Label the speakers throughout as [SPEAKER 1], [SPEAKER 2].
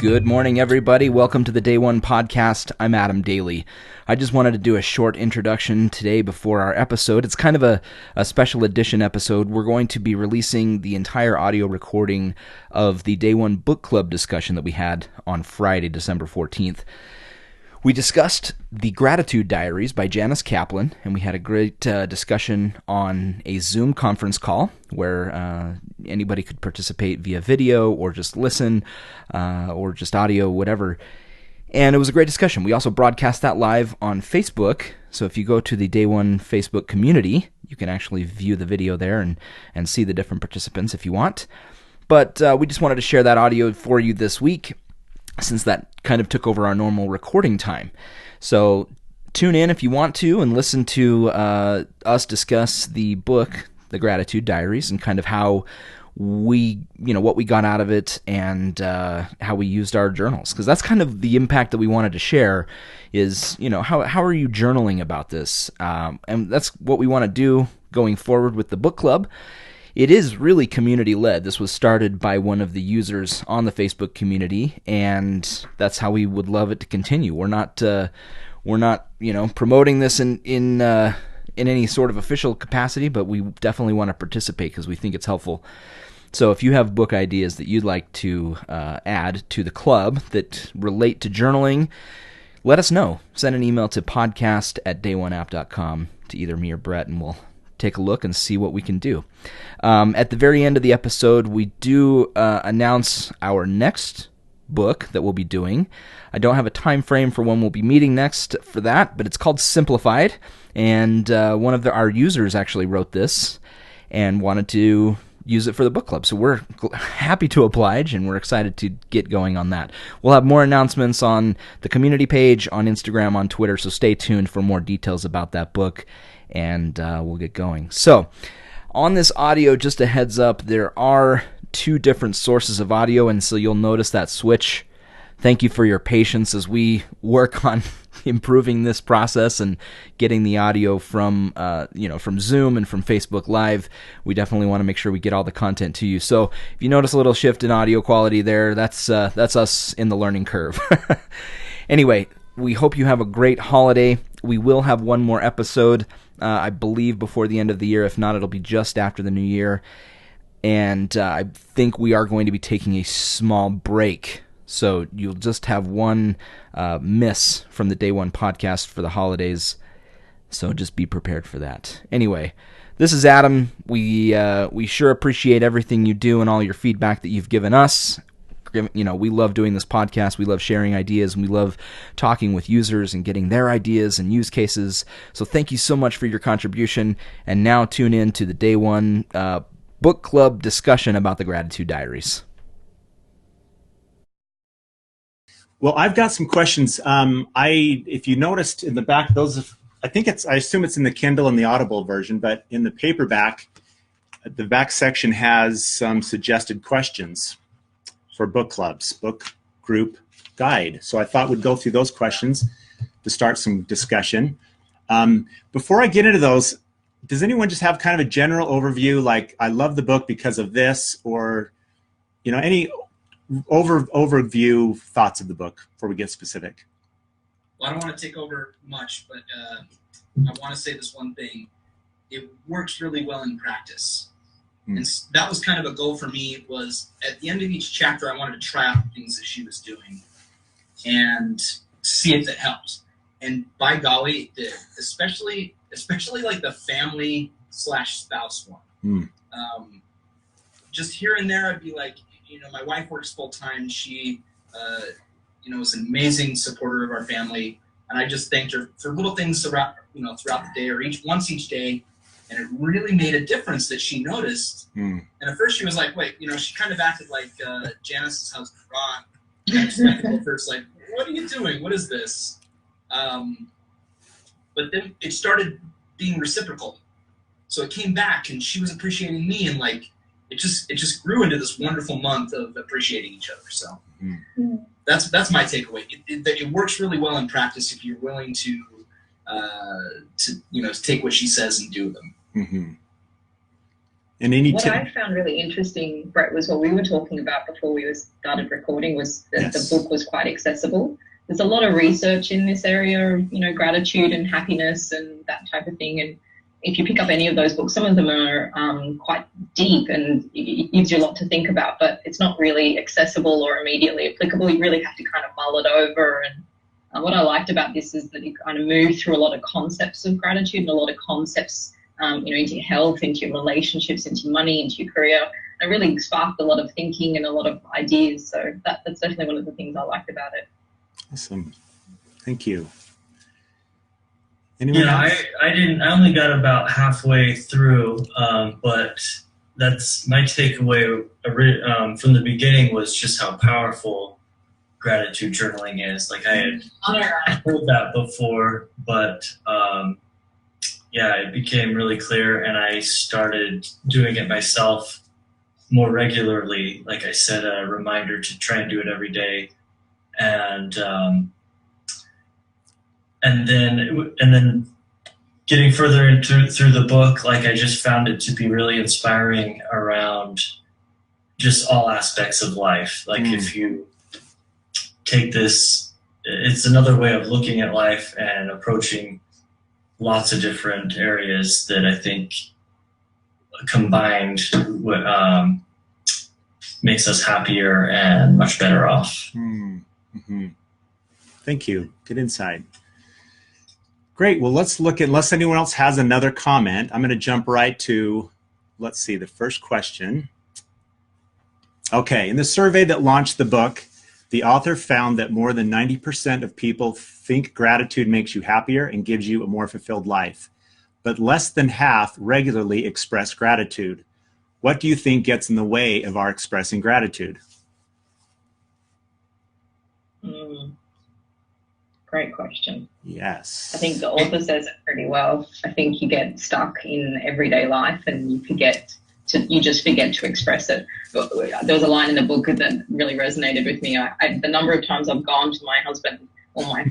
[SPEAKER 1] Good morning, everybody. Welcome to the Day One Podcast. I'm Adam Daly. I just wanted to do a short introduction today before our episode. It's kind of a special edition episode. We're going to be releasing the entire audio recording of the Day One Book Club discussion that we had on Friday, December 14th. We discussed the Gratitude Diaries by Janice Kaplan, and we had a great discussion on a Zoom conference call where anybody could participate via video or just listen or just audio, whatever. And it was a great discussion. We also broadcast that live on Facebook, so if you go to the Day One Facebook community, you can actually view the video there and see the different participants if you want. But we just wanted to share that audio for you this week, since that kind of took over our normal recording time. So tune in if you want to and listen to us discuss the book, The Gratitude Diaries, and kind of how we, what we got out of it and how we used our journals. Because that's kind of the impact that we wanted to share is, how are you journaling about this? And that's what we want to do going forward with the book club. It is really community-led. This was started by one of the users on the Facebook community, and that's how we would love it to continue. We're not promoting this in any sort of official capacity, but we definitely want to participate because we think it's helpful. So if you have book ideas that you'd like to add to the club that relate to journaling, let us know. Send an email to podcast@dayoneapp.com to either me or Brett, and we'll take a look and see what we can do. At the very end of the episode, we do announce our next book that we'll be doing. I don't have a time frame for when we'll be meeting next for that, but it's called Simplified, and one of our users actually wrote this and wanted to use it for the book club. So we're happy to oblige, and we're excited to get going on that. We'll have more announcements on the community page, on Instagram, on Twitter, so stay tuned for more details about that book, and we'll get going. So, on this audio, just a heads up, there are two different sources of audio, and so you'll notice that switch. Thank you for your patience as we work on improving this process and getting the audio from Zoom and from Facebook Live. We definitely want to make sure we get all the content to you. So if you notice a little shift in audio quality there, that's us in the learning curve. Anyway, we hope you have a great holiday. We will have one more episode, I believe, before the end of the year. If not, it'll be just after the new year. And I think we are going to be taking a small break. So you'll just have one miss from the Day One podcast for the holidays. So just be prepared for that. Anyway, this is Adam. We sure appreciate everything you do and all your feedback that you've given us. We love doing this podcast. We love sharing ideas, and we love talking with users and getting their ideas and use cases. So thank you so much for your contribution. And now tune in to the Day One book club discussion about the Gratitude Diaries.
[SPEAKER 2] Well, I've got some questions. If you noticed in the back, I assume it's in the Kindle and the Audible version, but in the paperback, the back section has some suggested questions for book clubs, book group guide. So I thought we'd go through those questions to start some discussion. Before I get into those, does anyone just have kind of a general overview, like I love the book because of this, or any overview thoughts of the book before we get specific?
[SPEAKER 3] Well, I don't want to take over much, but I want to say this one thing. It works really well in practice. And that was kind of a goal for me, was at the end of each chapter, I wanted to try out things that she was doing and see if it helped. And by golly, it did, especially like the family/spouse one. Just here and there, I'd be like, my wife works full time. She, is an amazing supporter of our family. And I just thanked her for little things throughout the day, or once each day. And it really made a difference that she noticed. And at first she was like, wait, she kind of acted like Janice's husband, Ron. At first, like, what are you doing? What is this? But then it started being reciprocal. So it came back, and she was appreciating me, and like, it just grew into this wonderful month of appreciating each other. So that's my takeaway. It works really well in practice if you're willing to take what she says and do them.
[SPEAKER 2] And any
[SPEAKER 4] what I found really interesting, Brett, was what we were talking about before we started recording, was that the book was quite accessible. There's a lot of research in this area, you know, gratitude and happiness and that type of thing. And if you pick up any of those books, some of them are quite deep and it gives you a lot to think about, but it's not really accessible or immediately applicable. You really have to kind of mull it over. And what I liked about this is that you kind of move through a lot of concepts of gratitude and a lot of concepts, you know, into your health, into your relationships, into your money, into your career. It really sparked a lot of thinking and a lot of ideas. So that's definitely one of the things I liked about it.
[SPEAKER 2] Awesome. Thank you.
[SPEAKER 5] Anyone else? I only got about halfway through, but that's my takeaway from the beginning was just how powerful gratitude journaling is. Like I had heard that before, but it became really clear, and I started doing it myself more regularly. Like I set a reminder to try and do it every day, and then getting further into through the book, like I just found it to be really inspiring around just all aspects of life. Like if you take this, it's another way of looking at life and approaching lots of different areas that I think combined makes us happier and much better off.
[SPEAKER 2] Mm-hmm. Thank you. Good insight. Great. Well, let's look at, unless anyone else has another comment, I'm going to jump right to, let's see, the first question. Okay. In the survey that launched the book, the author found that more than 90% of people think gratitude makes you happier and gives you a more fulfilled life, but less than half regularly express gratitude. What do you think gets in the way of our expressing gratitude?
[SPEAKER 4] Great question.
[SPEAKER 2] Yes.
[SPEAKER 4] I think the author says it pretty well. I think you get stuck in everyday life and you just forget to express it. There was a line in the book that really resonated with me. The number of times I've gone to my husband or my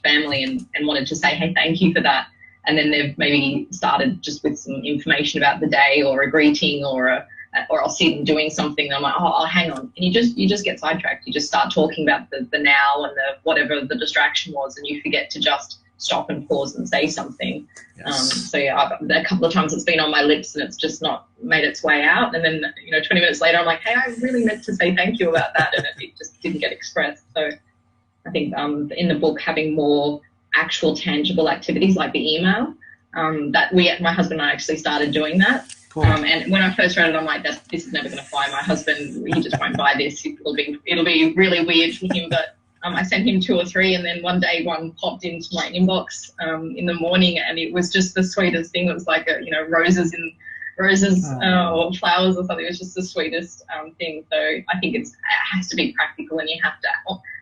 [SPEAKER 4] family and wanted to say, hey, thank you for that. And then they've maybe started just with some information about the day or a greeting or I'll see them doing something. And I'm like, oh, hang on. And you just get sidetracked. You just start talking about the now and the whatever the distraction was, and you forget to just stop and pause and say something.
[SPEAKER 2] Yes.
[SPEAKER 4] A couple of times it's been on my lips and it's just not made its way out. And then, 20 minutes later, I'm like, hey, I really meant to say thank you about that. And it just didn't get expressed. So I think in the book, having more actual tangible activities like the email, my husband and I actually started doing that. Cool. And when I first read it, I'm like, this is never going to fly. My husband, he just won't buy this. It'll be really weird for him. But I sent him 2 or 3, and then one day one popped into my inbox in the morning, and it was just the sweetest thing. It was like roses or flowers or something. It was just the sweetest thing. So I think it has to be practical, and you have to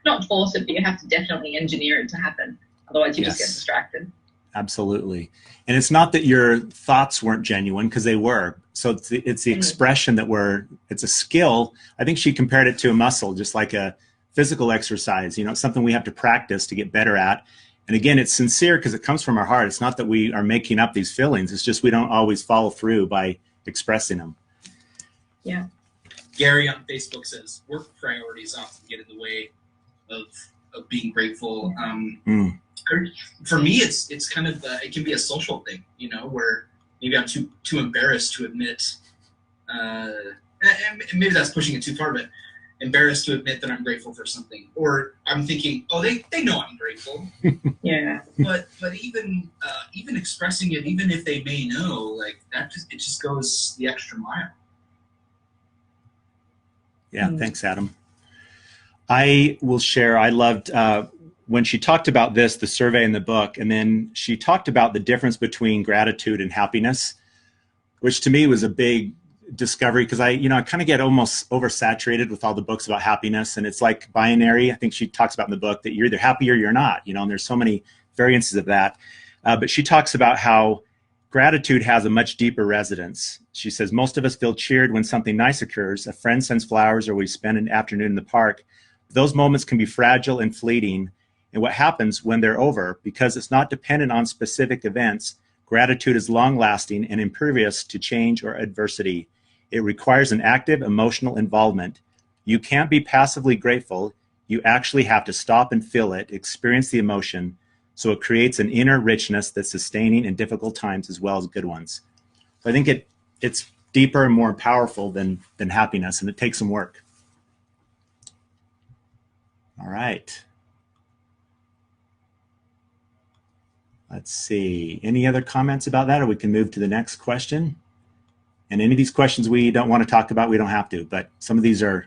[SPEAKER 4] not force it, but you have to definitely engineer it to happen. Otherwise, you just get distracted.
[SPEAKER 2] Absolutely. And it's not that your thoughts weren't genuine, because they were. So it's the expression it's a skill. I think she compared it to a muscle, just like a physical exercise. It's something we have to practice to get better at. And again, it's sincere because it comes from our heart. It's not that we are making up these feelings. It's just we don't always follow through by expressing them.
[SPEAKER 4] Yeah.
[SPEAKER 3] Gary on Facebook says work priorities often get in the way of being grateful. For me, it's kind of it can be a social thing, where maybe I'm too embarrassed to admit, and maybe that's pushing it too far, but embarrassed to admit that I'm grateful for something, or I'm thinking, oh, they know I'm grateful.
[SPEAKER 4] Yeah.
[SPEAKER 3] But even expressing it, even if they may know, like that, it just goes the extra mile.
[SPEAKER 2] Yeah. Thanks, Adam. I will share. I loved when she talked about the survey in the book, and then she talked about the difference between gratitude and happiness, which to me was a big discovery, because I kind of get almost oversaturated with all the books about happiness, and it's like binary. I think she talks about in the book that you're either happy or you're not, and there's so many variances of that. But she talks about how gratitude has a much deeper resonance. She says, most of us feel cheered when something nice occurs, a friend sends flowers, or we spend an afternoon in the park. Those moments can be fragile and fleeting. And what happens when they're over, because it's not dependent on specific events, Gratitude is long-lasting and impervious to change or adversity. It requires an active emotional involvement. You can't be passively grateful. You actually have to stop and feel it, experience the emotion, so it creates an inner richness that's sustaining in difficult times as well as good ones. So I think it's deeper and more powerful than happiness, and it takes some work. All right. Let's see. Any other comments about that, or we can move to the next question? And any of these questions we don't want to talk about, we don't have to, but some of these are...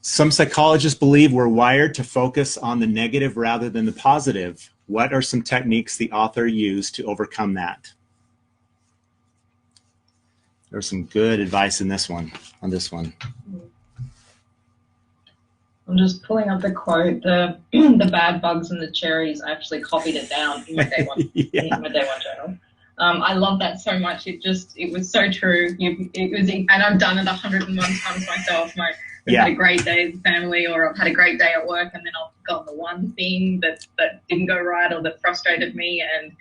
[SPEAKER 2] Some psychologists believe we're wired to focus on the negative rather than the positive. What are some techniques the author used to overcome that? There's some good advice in this one, on this one.
[SPEAKER 4] I'm just pulling up the quote. The bad bugs and the cherries. I actually copied it down in my day one,
[SPEAKER 2] Yeah.
[SPEAKER 4] in my day one journal. I love that so much. It was so true. And I've done it 101 times myself. I've had a great day as a family, or I've had a great day at work, and then I've got the one thing that didn't go right or that frustrated me, and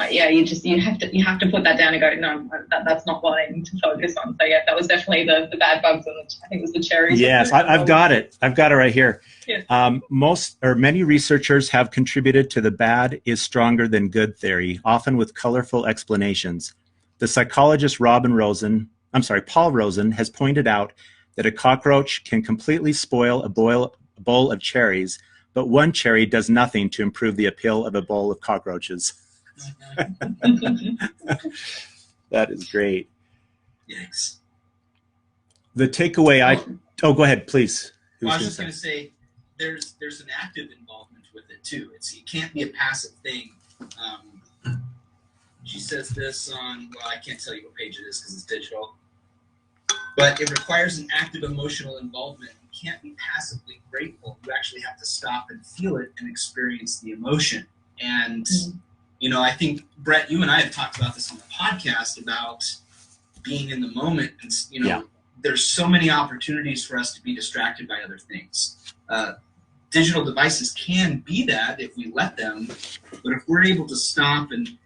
[SPEAKER 4] you have to put that down and go, no, that's not what I need to focus on. So yeah, that was definitely the bad bugs, and I think it was the cherries.
[SPEAKER 2] Yes, I've got it. I've got it right here.
[SPEAKER 4] Yeah.
[SPEAKER 2] Many researchers have contributed to the bad is stronger than good theory, often with colorful explanations. The psychologist Paul Rosen has pointed out that a cockroach can completely spoil a bowl of cherries, but one cherry does nothing to improve the appeal of a bowl of cockroaches. That is great.
[SPEAKER 3] Yikes.
[SPEAKER 2] The takeaway go ahead, please.
[SPEAKER 3] Well, I was just going to say, there's an active involvement with it too. It can't be a passive thing. She says this on, well, I can't tell you what page it is because it's digital, but it requires an active emotional involvement. You can't be passively grateful. You actually have to stop and feel it and experience the emotion. And I think, Brett, you and I have talked about this on the podcast about being in the moment. And, there's so many opportunities for us to be distracted by other things. Digital devices can be that if we let them, but if we're able to stop and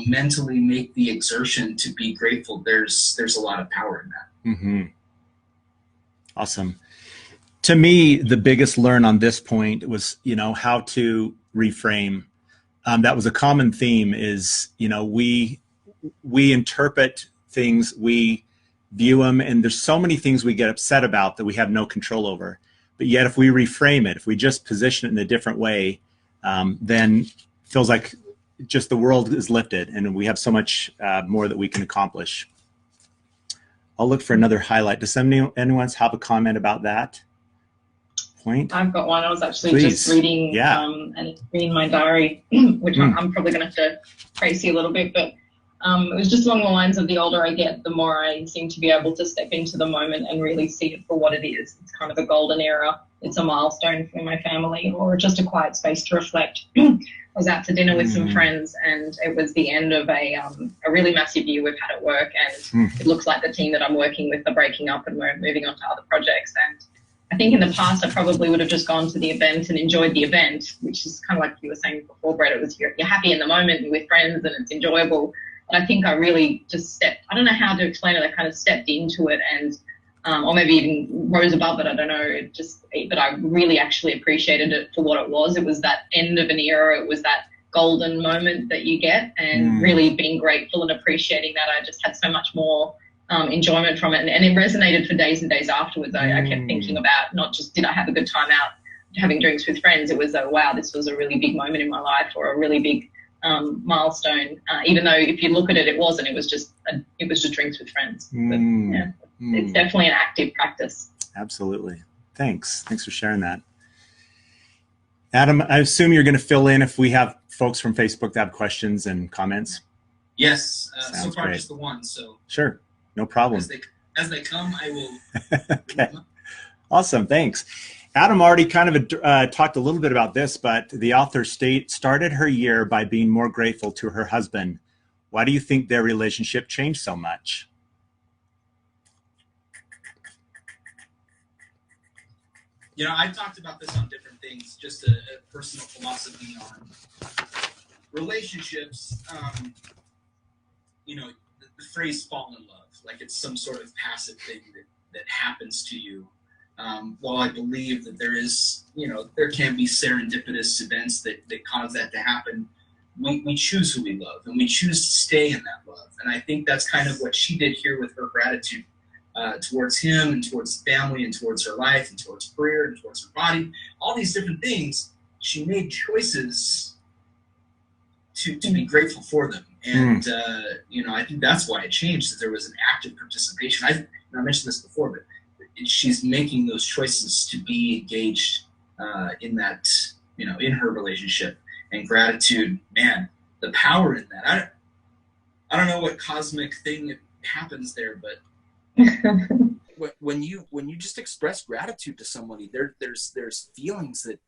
[SPEAKER 3] mentally make the exertion to be grateful, there's a lot of power in that.
[SPEAKER 2] Mm-hmm. Awesome. To me, the biggest learn on this point was, how to reframe. That was a common theme is, we interpret things, we view them, and there's so many things we get upset about that we have no control over. But yet if we reframe it, if we just position it in a different way, then it feels like just the world is lifted and we have so much more that we can accomplish. I'll look for another highlight. Does anyone have a comment about that point?
[SPEAKER 4] I've got one. I was actually just reading and reading my diary, which I'm probably going to have to trace you a little bit, but it was just along the lines of the older I get, the more I seem to be able to step into the moment and really see it for what it is. It's kind of a golden era. It's a milestone for my family, or just a quiet space to reflect. I was out to dinner with some friends, and it was the end of a really massive year we've had at work, and it looks like the team that I'm working with are breaking up and we're moving on to other projects. And I think in the past I probably would have just gone to the event and enjoyed the event, which is kind of like you were saying before, Brett. It was you're happy in the moment, you're with friends, and it's enjoyable. And I think I really just I don't know how to explain it, I kind of stepped into it and, or maybe even rose above it, I don't know, but I really actually appreciated it for what it was. It was that end of an era, it was that golden moment that you get, and really being grateful and appreciating that. I just had so much more enjoyment from it, and it resonated for days and days afterwards. I kept thinking about not just did I have a good time out having drinks with friends, it was wow, this was a really big moment in my life, or a really big milestone, even though if you look at it, it wasn't. It was just drinks with friends. But, it's definitely an active practice.
[SPEAKER 2] Absolutely. Thanks for sharing that. Adam, I assume you're going to fill in if we have folks from Facebook that have questions and comments.
[SPEAKER 3] Yes, so far
[SPEAKER 2] great.
[SPEAKER 3] Just the one. So
[SPEAKER 2] sure, no problem.
[SPEAKER 3] As they come, I will.
[SPEAKER 2] Okay. Awesome. Thanks. Adam already kind of talked a little bit about this, but the author started her year by being more grateful to her husband. Why do you think their relationship changed so much?
[SPEAKER 3] I've talked about this on different things, just a personal philosophy on relationships, the phrase fall in love, like it's some sort of passive thing that happens to you. While I believe that there is, there can be serendipitous events that cause that to happen, we choose who we love, and we choose to stay in that love. And I think that's kind of what she did here with her gratitude towards him and towards the family and towards her life and towards career and towards her body, all these different things. She made choices to be grateful for them. And, I think that's why it changed, that there was an active participation. I mentioned this before, but she's making those choices to be engaged in that, in her relationship. And gratitude, man, the power in that. I don't know what cosmic thing happens there, but when you just express gratitude to somebody, there's feelings that,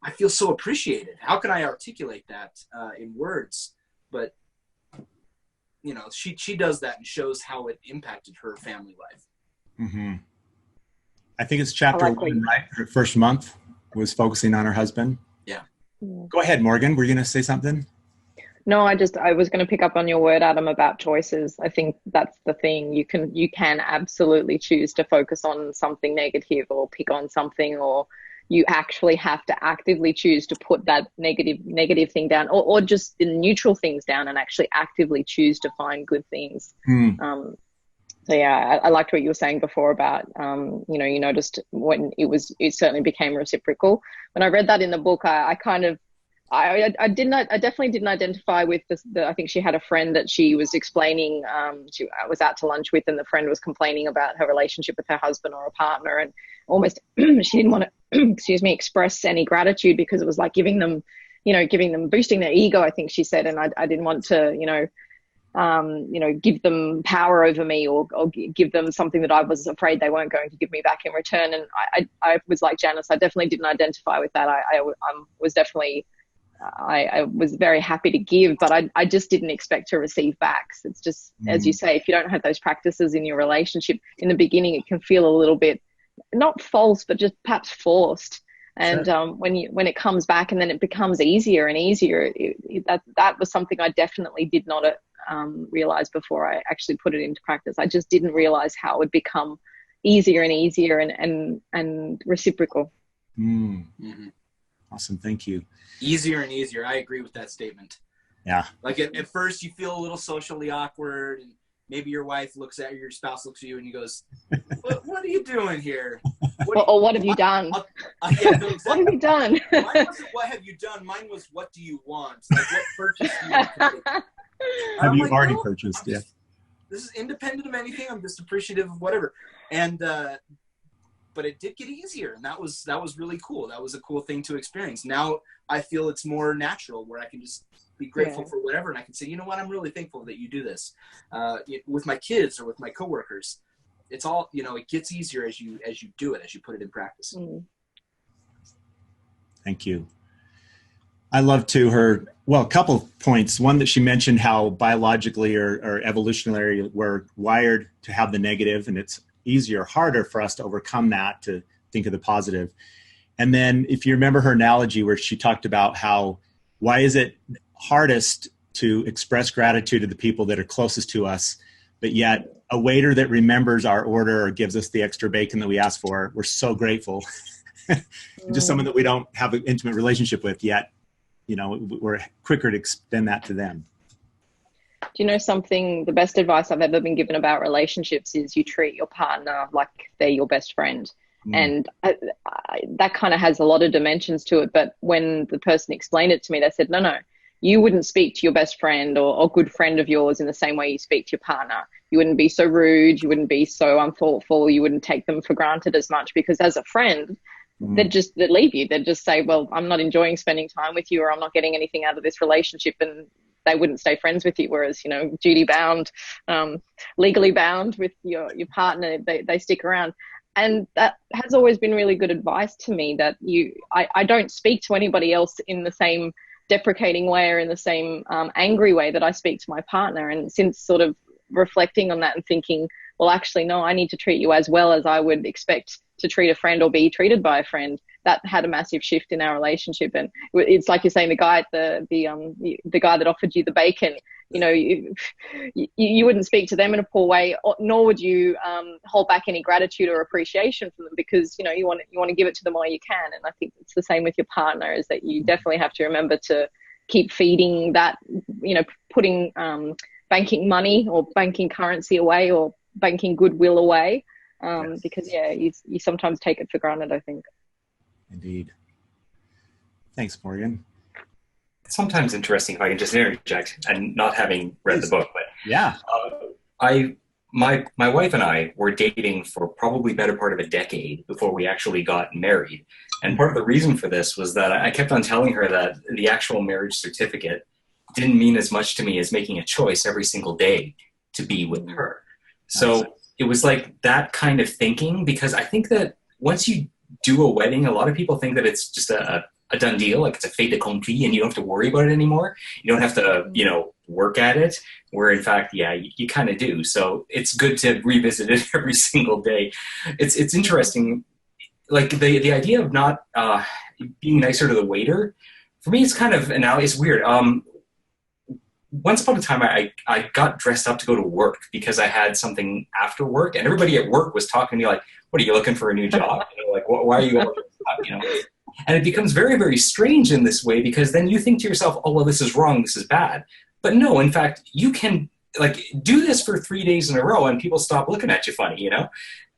[SPEAKER 3] I feel so appreciated. How can I articulate that in words? But she does that and shows how it impacted her family life.
[SPEAKER 2] Mm-hmm. I think it's chapter 1, right? Her first month was focusing on her husband.
[SPEAKER 3] Yeah.
[SPEAKER 2] Go ahead, Morgan. Were you going to say something?
[SPEAKER 6] No, I was going to pick up on your word, Adam, about choices. I think that's the thing. You can absolutely choose to focus on something negative or pick on something, or you actually have to actively choose to put that negative thing down, or just the neutral things down, and actually actively choose to find good things. So yeah, I liked what you were saying before about, you noticed when it certainly became reciprocal. When I read that in the book, I definitely didn't identify with I think she had a friend that she was explaining, she was out to lunch with, and the friend was complaining about her relationship with her husband or a partner, and almost she didn't want to, express any gratitude because it was like giving them, boosting their ego, I think she said. And I didn't want to, give them power over me or give them something that I was afraid they weren't going to give me back in return. And I was like Janice, I definitely didn't identify with that. I was definitely, I was very happy to give, but I just didn't expect to receive back. So it's just, as you say, if you don't have those practices in your relationship in the beginning, it can feel a little bit, not false, but just perhaps forced. And sure. When it comes back and then it becomes easier and easier, that was something I definitely did not realize before I actually put it into practice. I just didn't realize how it would become easier and easier and reciprocal.
[SPEAKER 2] Mm-hmm. Awesome. Thank you.
[SPEAKER 3] Easier and easier. I agree with that statement.
[SPEAKER 2] Yeah.
[SPEAKER 3] Like at first you feel a little socially awkward, and maybe your spouse looks at you and he goes, what are you doing here?
[SPEAKER 6] What have you done?
[SPEAKER 3] Yeah, no, exactly.
[SPEAKER 6] What have you done?
[SPEAKER 3] Mine wasn't what have you done? Mine was what do you want? Like what purchase do you want to make?
[SPEAKER 2] Have you already purchased? Yeah.
[SPEAKER 3] This is independent of anything. I'm just appreciative of whatever. And but it did get easier, and that was really cool. That was a cool thing to experience. Now I feel it's more natural, where I can just be grateful for whatever, and I can say, you know what, I'm really thankful that you do this with my kids or with my coworkers. It's all, it gets easier as you do it, as you put it in practice.
[SPEAKER 2] Thank you. I love a couple of points. One that she mentioned how biologically or evolutionarily we're wired to have the negative, and it's easier, harder for us to overcome that, to think of the positive. And then if you remember her analogy where she talked about why is it hardest to express gratitude to the people that are closest to us, but yet a waiter that remembers our order or gives us the extra bacon that we asked for, we're so grateful. Just someone that we don't have an intimate relationship with yet, we're quicker to extend that to them.
[SPEAKER 6] Do you know something, the best advice I've ever been given about relationships is you treat your partner like they're your best friend. And that kind of has a lot of dimensions to it. But when the person explained it to me, they said, no, you wouldn't speak to your best friend or good friend of yours in the same way you speak to your partner. You wouldn't be so rude. You wouldn't be so unthoughtful. You wouldn't take them for granted as much, because as a friend, they'd leave you. They'd just say, well, I'm not enjoying spending time with you, or I'm not getting anything out of this relationship, and they wouldn't stay friends with you. Whereas, duty bound, legally bound with your partner, they stick around. And that has always been really good advice to me, that I don't speak to anybody else in the same deprecating way or in the same angry way that I speak to my partner. And since sort of reflecting on that and thinking, well, actually, no, I need to treat you as well as I would expect to treat a friend or be treated by a friend, that had a massive shift in our relationship. And it's like you're saying, the guy at the guy that offered you the bacon, you know, you wouldn't speak to them in a poor way, nor would you hold back any gratitude or appreciation from them, because, you know, you want to give it to them while you can. And I think it's the same with your partner, is that you definitely have to remember to keep feeding that, you know, putting banking money or banking currency away, or banking goodwill away,
[SPEAKER 2] Yes.
[SPEAKER 6] because you sometimes take it for granted, I think.
[SPEAKER 2] Indeed. Thanks, Morgan.
[SPEAKER 7] Sometimes interesting, if I can just interject, and not having read the book, but
[SPEAKER 2] yeah,
[SPEAKER 7] my wife and I were dating for probably better part of a decade before we actually got married. And part of the reason for this was that I kept on telling her that the actual marriage certificate didn't mean as much to me as making a choice every single day to be with her. So it was like that kind of thinking, because I think that once you do a wedding, a lot of people think that it's just a done deal, like it's a fait accompli, and you don't have to worry about it anymore. You don't have to, you know, work at it, where in fact, you kind of do. So it's good to revisit it every single day. It's interesting, like the idea of not being nicer to the waiter. For me, it's kind of it's weird. Once upon a time, I got dressed up to go to work because I had something after work, and everybody at work was talking to me like, "What, are you looking for a new job? You know, like, why are you all dressed up?" You know. And it becomes very, very strange in this way, because then you think to yourself, oh, well, this is wrong, this is bad. But no, in fact, you can like do this for 3 days in a row and people stop looking at you funny, you know,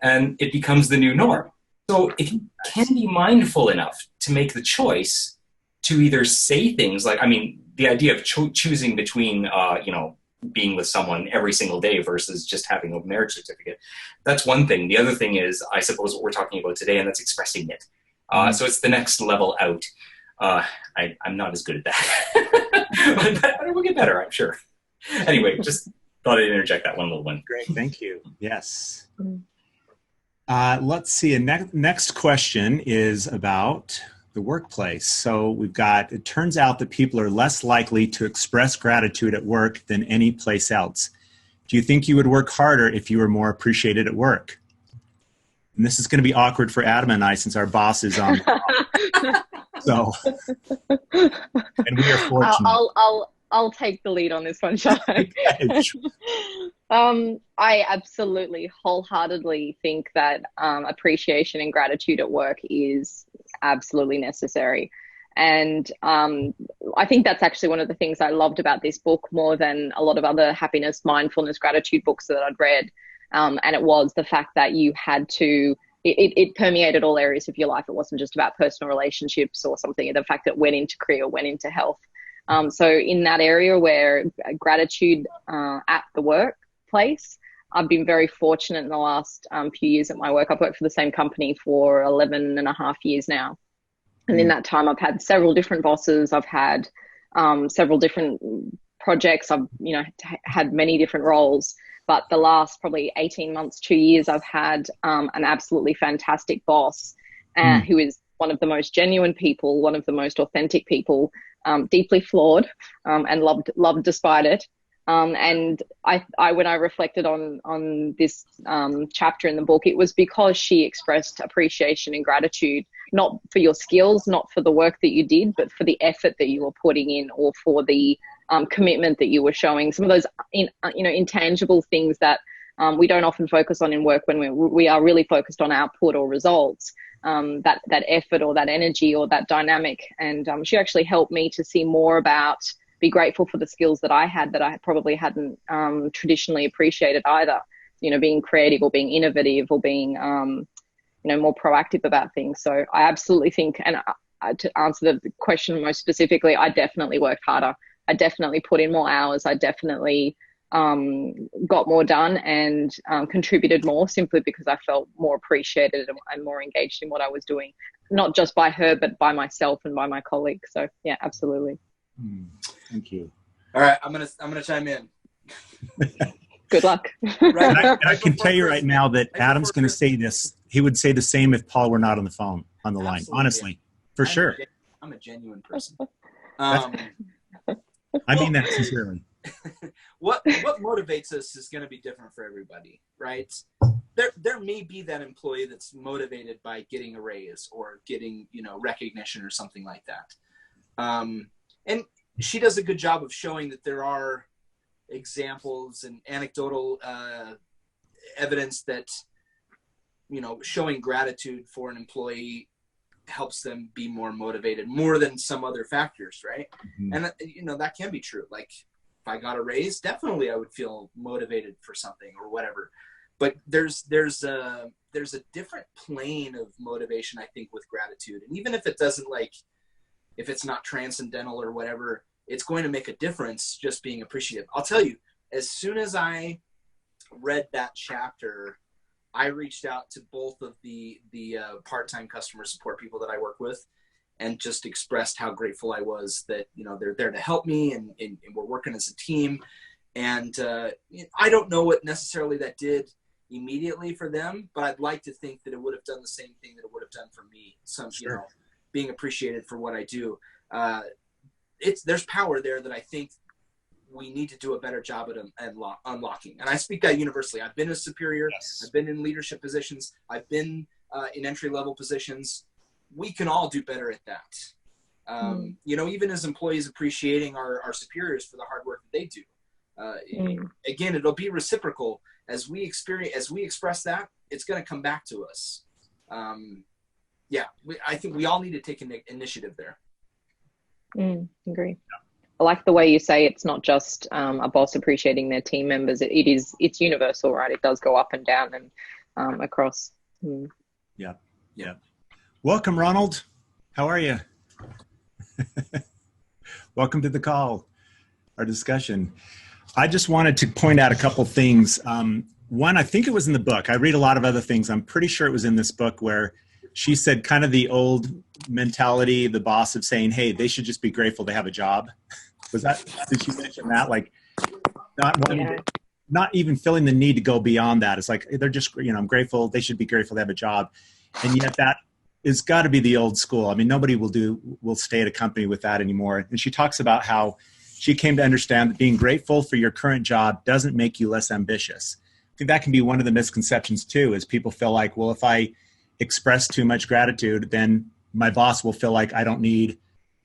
[SPEAKER 7] and it becomes the new norm. So if you can be mindful enough to make the choice to either say things like, I mean, the idea of choosing between, you know, being with someone every single day versus just having a marriage certificate, that's one thing. The other thing is, I suppose, what we're talking about today, and that's expressing it. So it's the next level out. I'm not as good at that, but it will get better, I'm sure. Anyway, just thought I'd interject that one little one.
[SPEAKER 2] great. Thank you. Yes. Let's see. A next question is about the workplace. So we've got, it turns out that people are less likely to express gratitude at work than any place else. Do you think you would work harder if you were more appreciated at work? And this is going to be awkward for Adam and I, since our boss is on. So, and we are fortunate.
[SPEAKER 6] I'll take the lead on this one, shall I? I absolutely wholeheartedly think that appreciation and gratitude at work is absolutely necessary. And I think that's actually one of the things I loved about this book more than a lot of other happiness, mindfulness, gratitude books that I'd read. And it was the fact that you had to, it permeated all areas of your life. It wasn't just about personal relationships or something. The fact that it went into career, went into health. So in that area where gratitude at the workplace, I've been very fortunate in the last few years at my work. I've worked for the same company for 11 and a half years now. And in that time, I've had several different bosses. I've had several different projects. I've, had many different roles. But the last probably 18 months, 2 years, I've had an absolutely fantastic boss who is one of the most genuine people, one of the most authentic people, deeply flawed and loved despite it. And I when I reflected on this chapter in the book, it was because she expressed appreciation and gratitude, not for your skills, not for the work that you did, but for the effort that you were putting in, or for the commitment that you were showing. Some of those, intangible things that we don't often focus on in work when we are really focused on output or results. That effort or that energy or that dynamic. And she actually helped me to see more about, be grateful for the skills that I had that I probably hadn't traditionally appreciated either. Being creative or being innovative or being, more proactive about things. So I absolutely think, and to answer the question most specifically, I definitely worked harder. I definitely put in more hours. I definitely got more done and contributed more, simply because I felt more appreciated and more engaged in what I was doing, not just by her, but by myself and by my colleagues. So yeah, absolutely.
[SPEAKER 2] Thank you.
[SPEAKER 8] All right, I'm gonna chime in.
[SPEAKER 6] Good luck.
[SPEAKER 2] Right, and I can tell you right now that Adam's going to say this. He would say the same if Paul were not on the phone, on the line.
[SPEAKER 8] Absolutely.
[SPEAKER 2] Honestly, for sure.
[SPEAKER 8] I'm a genuine person.
[SPEAKER 2] I mean that sincerely.
[SPEAKER 8] What motivates us is going to be different for everybody, right? there may be that employee that's motivated by getting a raise or getting, recognition or something like that. And she does a good job of showing that there are examples and anecdotal evidence that, showing gratitude for an employee helps them be more motivated, more than some other factors, right? Mm-hmm. And, that can be true. Like, if I got a raise, definitely I would feel motivated for something or whatever. But there's a different plane of motivation, I think, with gratitude. And even if it doesn't, if it's not transcendental or whatever, it's going to make a difference just being appreciative. I'll tell you, as soon as I read that chapter, I reached out to both of the part-time customer support people that I work with and just expressed how grateful I was that, they're there to help me and we're working as a team. And I don't know what necessarily that did immediately for them, but I'd like to think that it would have done the same thing that it would have done for me. Sure. Being appreciated for what I do. There's power there that I think we need to do a better job at unlocking. And I speak that universally. I've been a superior. Yes. I've been in leadership positions. I've been in entry-level positions. We can all do better at that. Even as employees appreciating our superiors for the hard work that they do. Again, it'll be reciprocal. As we express that, it's going to come back to us. I think we all need to take an initiative there.
[SPEAKER 6] Agree. I like the way you say it's not just a boss appreciating their team members. It's universal, right? It does go up and down and across.
[SPEAKER 2] Yeah. Welcome, Ronald. How are you? Welcome to the call, our discussion. I just wanted to point out a couple things. One, I think it was in the book. I read a lot of other things. I'm pretty sure it was in this book where she said kind of the old mentality, the boss of saying, hey, they should just be grateful to have a job. Did she mention that? Like not even feeling the need to go beyond that. It's like, they're just, I'm grateful. They should be grateful to have a job. And yet that is got to be the old school. I mean, nobody will stay at a company with that anymore. And she talks about how she came to understand that being grateful for your current job doesn't make you less ambitious. I think that can be one of the misconceptions too, is people feel like, well, if I express too much gratitude, then my boss will feel like I don't need,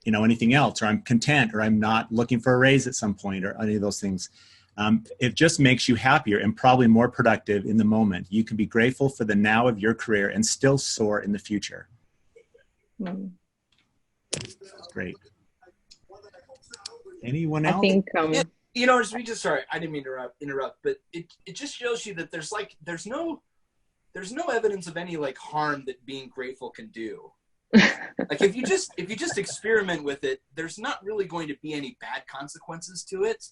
[SPEAKER 2] anything else, or I'm content, or I'm not looking for a raise at some point, or any of those things. It just makes you happier and probably more productive in the moment. You can be grateful for the now of your career and still soar in the future. Great. Anyone else?
[SPEAKER 6] I think,
[SPEAKER 8] sorry, I didn't mean to interrupt, but it just shows you that there's no evidence of any harm that being grateful can do. If you just experiment with it, there's not really going to be any bad consequences to it.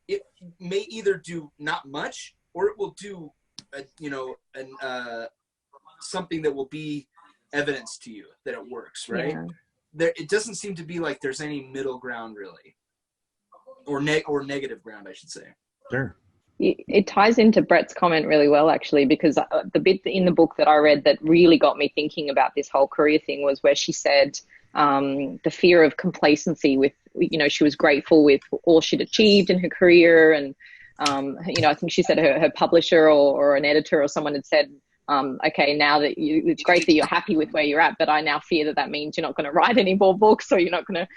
[SPEAKER 8] It may either do not much, or it will do something that will be evidence to you that it works, right? Yeah. It doesn't seem to be like there's any middle ground really, or negative ground, I should say.
[SPEAKER 2] Sure.
[SPEAKER 6] It ties into Brett's comment really well, actually, because the bit in the book that I read that really got me thinking about this whole career thing was where she said the fear of complacency with, she was grateful with all she'd achieved in her career. And, I think she said her publisher or an editor or someone had said, okay, now that it's great that you're happy with where you're at, but I now fear that means you're not going to write any more books, or you're not going to,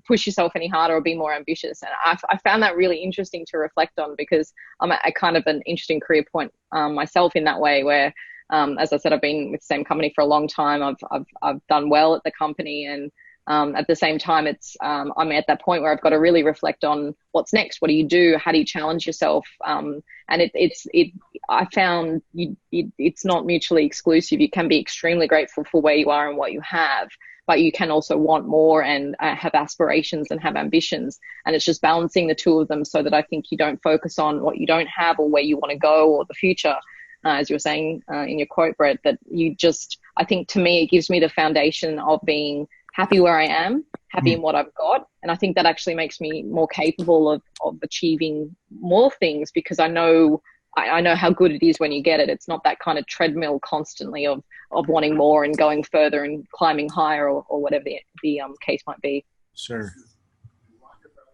[SPEAKER 6] push yourself any harder or be more ambitious. And I found that really interesting to reflect on, because I'm at kind of an interesting career point myself in that way, where, as I said, I've been with the same company for a long time. I've done well at the company, and at the same time, I'm at that point where I've got to really reflect on what's next. What do you do? How do you challenge yourself? And I found it's not mutually exclusive. You can be extremely grateful for where you are and what you have, but you can also want more and have aspirations and have ambitions. And it's just balancing the two of them, so that I think you don't focus on what you don't have or where you want to go or the future. As you were saying in your quote, Brett, that I think to me, it gives me the foundation of being happy where I am, happy in what I've got. And I think that actually makes me more capable of achieving more things, because I know how good it is when you get it. It's not that kind of treadmill constantly of wanting more and going further and climbing higher or whatever the case might be.
[SPEAKER 2] Sure.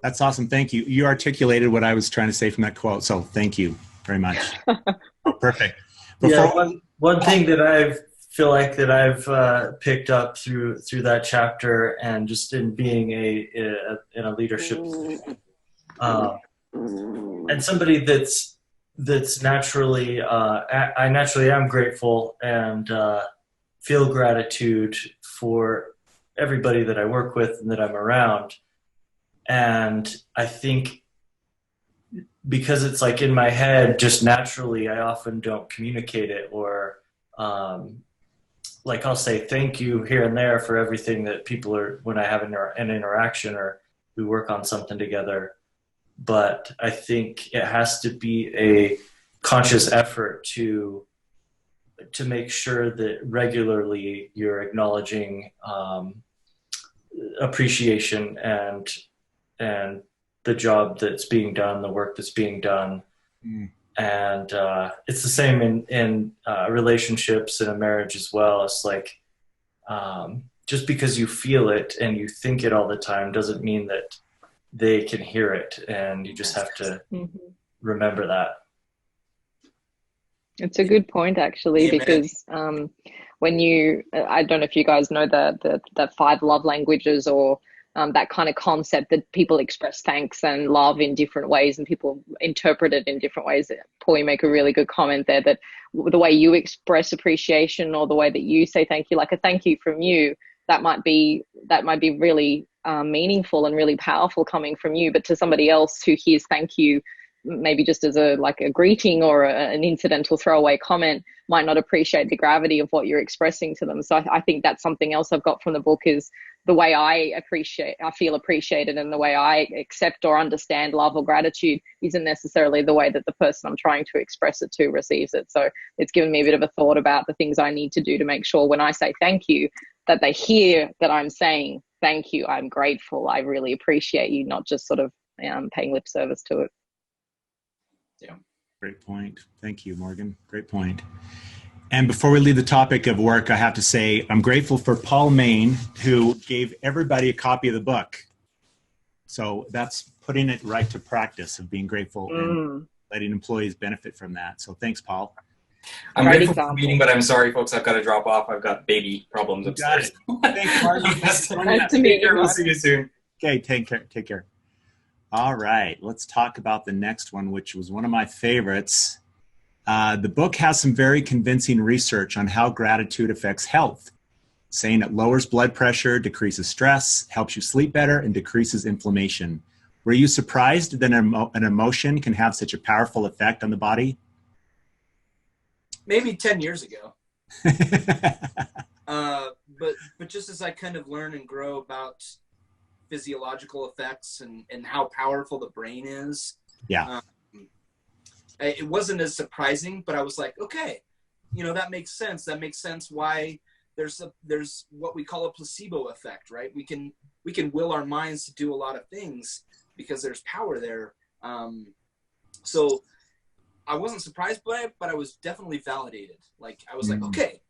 [SPEAKER 2] That's awesome. Thank you. You articulated what I was trying to say from that quote. So thank you. very much. Oh, perfect.
[SPEAKER 5] One thing that I feel like that I've picked up through that chapter, and just in being in a leadership position, and somebody that's naturally, I naturally am grateful and feel gratitude for everybody that I work with and that I'm around. And I think because it's like in my head, just naturally, I often don't communicate it, or like I'll say thank you here and there for everything that people are, when I have an interaction or we work on something together. But I think it has to be a conscious effort to make sure that regularly you're acknowledging appreciation and the job that's being done, the work that's being done. And it's the same in relationships and a marriage as well. It's like just because you feel it and you think it all the time doesn't mean that they can hear it, and you just have to remember that.
[SPEAKER 6] It's a good point, actually, because when you, I don't know if you guys know the 5 love languages, or that kind of concept that people express thanks and love in different ways, and people interpret it in different ways. Paul, you make a really good comment there, that the way you express appreciation, or the way that you say thank you, like a thank you from you, that might be really meaningful and really powerful coming from you, but to somebody else who hears thank you maybe just as a greeting or an incidental throwaway comment, might not appreciate the gravity of what you're expressing to them. So I think that's something else I've got from the book, is the way I feel appreciated, and the way I accept or understand love or gratitude isn't necessarily the way that the person I'm trying to express it to receives it. So it's given me a bit of a thought about the things I need to do to make sure when I say thank you, that they hear that I'm saying thank you, I'm grateful, I really appreciate you, not just sort of paying lip service to it.
[SPEAKER 2] Yeah. Great point. Thank you, Morgan. Great point. And before we leave the topic of work, I have to say I'm grateful for Paul Main, who gave everybody a copy of the book. So that's putting it right to practice of being grateful and letting employees benefit from that. So thanks, Paul.
[SPEAKER 7] I'm grateful for the meeting, but I'm sorry, folks. I've got to drop off. I've got baby problems upstairs.
[SPEAKER 2] Thanks, Marty.
[SPEAKER 6] Nice to meet you.
[SPEAKER 7] We'll see you soon.
[SPEAKER 2] Okay, take care. All right, let's talk about the next one, which was one of my favorites. The book has some very convincing research on how gratitude affects health, saying it lowers blood pressure, decreases stress, helps you sleep better, and decreases inflammation. Were you surprised that an emotion can have such a powerful effect on the body?
[SPEAKER 8] Maybe 10 years ago. But just as I kind of learn and grow about physiological effects and how powerful the brain is.
[SPEAKER 2] Yeah.
[SPEAKER 8] It wasn't as surprising, but I was like, okay, that makes sense. That makes sense why there's what we call a placebo effect, right? We can will our minds to do a lot of things because there's power there. So I wasn't surprised by it, but I was definitely validated. Like I was like, okay,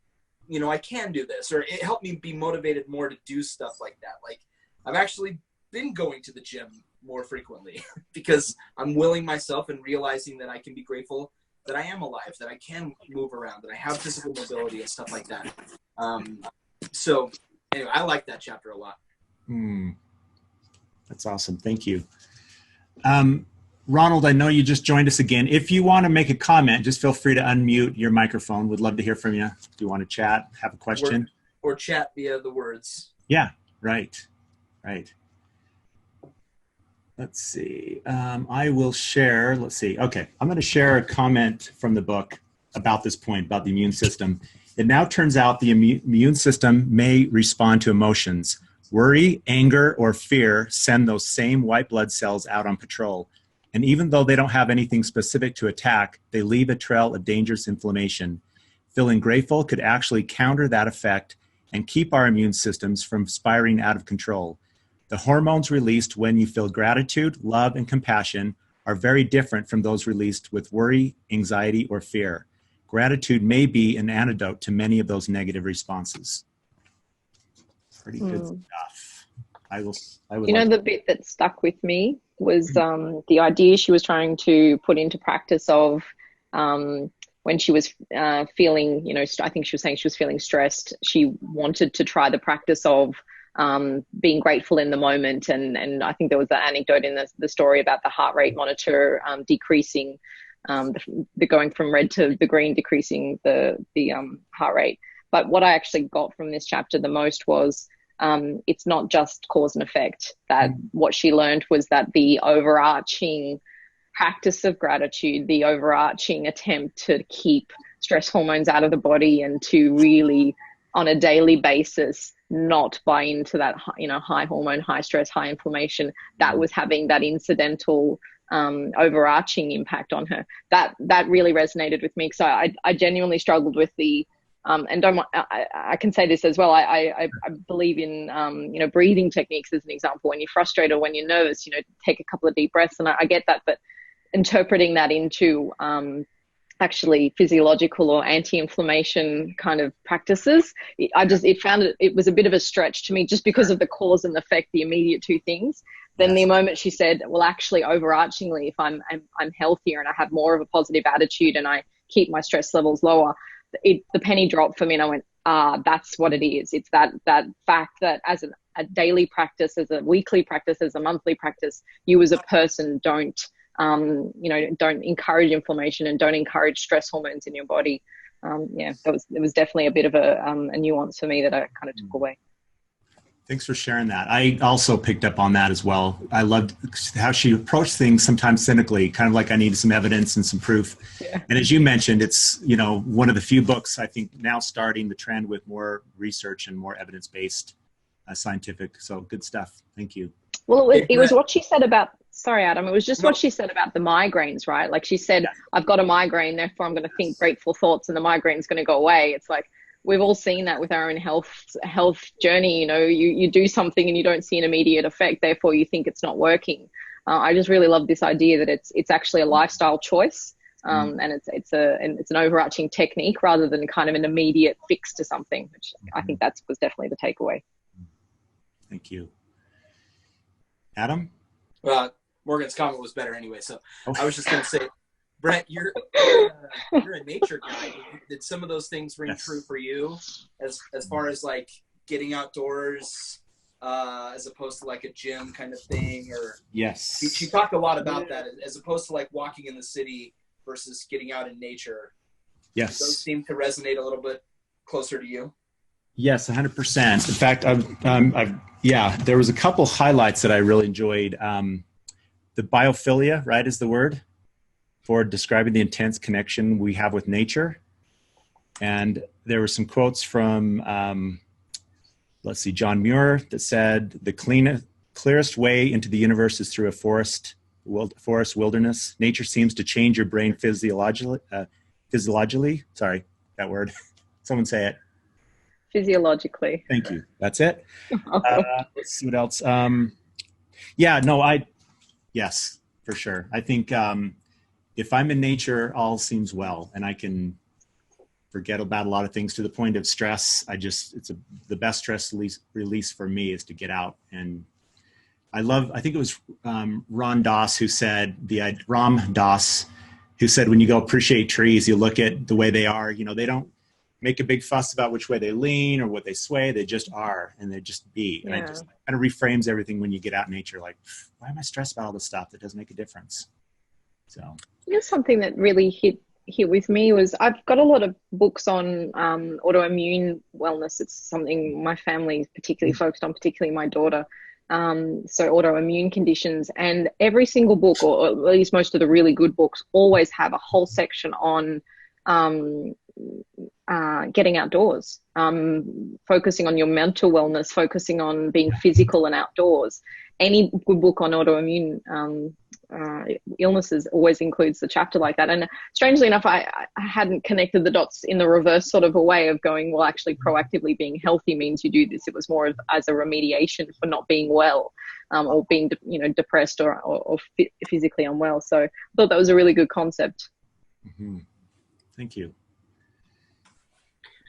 [SPEAKER 8] I can do this, or it helped me be motivated more to do stuff like that. Like I've actually been going to the gym more frequently because I'm willing myself and realizing that I can be grateful that I am alive, that I can move around, that I have physical mobility and stuff like that. So anyway, I like that chapter a lot.
[SPEAKER 2] That's awesome. Thank you. Ronald, I know you just joined us again. If you want to make a comment, just feel free to unmute your microphone. We'd love to hear from you. If you want to chat, have a question.
[SPEAKER 8] Or chat via the words.
[SPEAKER 2] Yeah, right. Let's see. I will share. Let's see. Okay. I'm going to share a comment from the book about this point, about the immune system. It now turns out the immune system may respond to emotions. Worry, anger, or fear send those same white blood cells out on patrol. And even though they don't have anything specific to attack, they leave a trail of dangerous inflammation. Feeling grateful could actually counter that effect and keep our immune systems from spiraling out of control. The hormones released when you feel gratitude, love, and compassion are very different from those released with worry, anxiety, or fear. Gratitude may be an antidote to many of those negative responses. Pretty good stuff. I would
[SPEAKER 6] the bit that stuck with me was the idea she was trying to put into practice of when she was feeling, I think she was saying she was feeling stressed, she wanted to try the practice of being grateful in the moment. And I think there was that anecdote in the story about the heart rate monitor decreasing, the going from red to the green, decreasing the heart rate. But what I actually got from this chapter the most was it's not just cause and effect. That what she learned was that the overarching practice of gratitude, the overarching attempt to keep stress hormones out of the body and to really on a daily basis not buy into that high hormone, high stress, high inflammation, that was having that incidental overarching impact on her. That really resonated with me. So I genuinely struggled with the and I can say this as well. I believe in breathing techniques as an example. When you're frustrated or when you're nervous, take a couple of deep breaths, and I get that. But interpreting that into actually physiological or anti-inflammation kind of practices, it was a bit of a stretch to me, just because of the cause and effect, the immediate two things. Then the moment she said, well, actually overarchingly, if I'm healthier and I have more of a positive attitude and I keep my stress levels lower, the penny dropped for me, and I went, that's what it is. It's that fact that as a daily practice, as a weekly practice, as a monthly practice, you as a person don't encourage inflammation and don't encourage stress hormones in your body. It was definitely a bit of a nuance for me that I kind of took away.
[SPEAKER 2] Thanks for sharing that. I also picked up on that as well. I loved how she approached things, sometimes cynically, kind of like I needed some evidence and some proof. Yeah. And as you mentioned, it's, one of the few books I think now starting the trend with more research and more evidence-based scientific. So good stuff. Thank you.
[SPEAKER 6] Well, it was what she said about, sorry, Adam, it was just what she said about the migraines, right? Like she said, I've got a migraine, therefore I'm going to think grateful thoughts and the migraine's going to go away. It's like, we've all seen that with our own health journey. You do something and you don't see an immediate effect, therefore you think it's not working. I just really love this idea that it's actually a lifestyle choice, and it's an overarching technique rather than kind of an immediate fix to something, which I think was definitely the takeaway.
[SPEAKER 2] Thank you. Adam?
[SPEAKER 8] Morgan's comment was better anyway, so I was just going to say, Brett, you're a nature guy. Did some of those things ring true for you as far as like getting outdoors as opposed to like a gym kind of thing? Or
[SPEAKER 2] yes,
[SPEAKER 8] she talked a lot about that as opposed to like walking in the city versus getting out in nature.
[SPEAKER 2] Yes,
[SPEAKER 8] those seem to resonate a little bit closer to you.
[SPEAKER 2] Yes, 100%. In fact, there was a couple highlights that I really enjoyed. The biophilia, right, is the word for describing the intense connection we have with nature. And there were some quotes from, John Muir, that said, the clearest way into the universe is through a forest wilderness. Nature seems to change your brain physiologically. Sorry, that word. Someone say it.
[SPEAKER 6] Physiologically.
[SPEAKER 2] Thank you. That's it. Let's see what else. Yes, for sure. I think if I'm in nature, all seems well, and I can forget about a lot of things to the point of stress. The best stress release for me is to get out. And I think it was Ram Dass who said, when you go appreciate trees, you look at the way they are, they don't make a big fuss about which way they lean or what they sway. They just are, and they just be. And it just kind of reframes everything when you get out in nature. Like, why am I stressed about all this stuff that doesn't make a difference? So
[SPEAKER 6] here's something that really hit with me was I've got a lot of books on autoimmune wellness. It's something my family is particularly focused on, particularly my daughter. So autoimmune conditions, and every single book, or at least most of the really good books, always have a whole section on getting outdoors, focusing on your mental wellness, focusing on being physical and outdoors. Any good book on autoimmune illnesses always includes the chapter like that. And strangely enough, I hadn't connected the dots in the reverse sort of a way of going, well, actually proactively being healthy means you do this. It was more as a remediation for not being well, or being, depressed or physically unwell. So I thought that was a really good concept.
[SPEAKER 2] Mm-hmm. Thank you.